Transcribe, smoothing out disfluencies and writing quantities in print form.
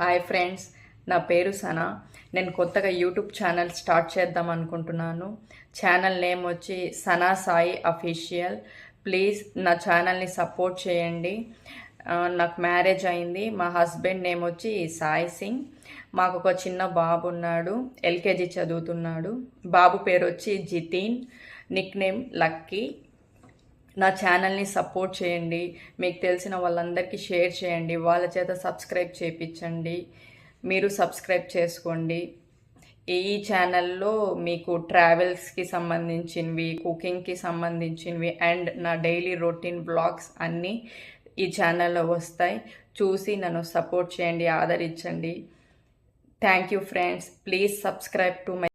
Hi friends, నా పేరు సనా. నేను కొత్తగా యూట్యూబ్ ఛానల్ స్టార్ట్ చేద్దాం అనుకుంటున్నాను. ఛానల్ నేమ్ వచ్చి సనా సాయి అఫీషియల్. ప్లీజ్ నా ఛానల్ని సపోర్ట్ చేయండి. నాకు మ్యారేజ్ అయింది. మా హస్బెండ్ నేమ్ వచ్చి సాయి సింగ్. మాకు ఒక చిన్న బాబు ఉన్నాడు, ఎల్కేజీ చదువుతున్నాడు. బాబు పేరు వచ్చి జితీన్, నిక్ నేమ్ లక్కీ. నా ఛానల్ని సపోర్ట్ చేయండి. మీకు తెలిసిన వాళ్ళందరికీ షేర్ చేయండి, వాళ్ళ చేత సబ్స్క్రైబ్ చేయించండి. మీరు సబ్స్క్రైబ్ చేసుకోండి. ఈ ఛానల్లో మీకు ట్రావెల్స్కి సంబంధించినవి, కుకింగ్కి సంబంధించినవి అండ్ నా డైలీ రొటీన్ బ్లాగ్స్ అన్నీ ఈ ఛానల్లో వస్తాయి. చూసి నన్ను సపోర్ట్ చేయండి, ఆదరించండి. Thank you friends. Please subscribe to my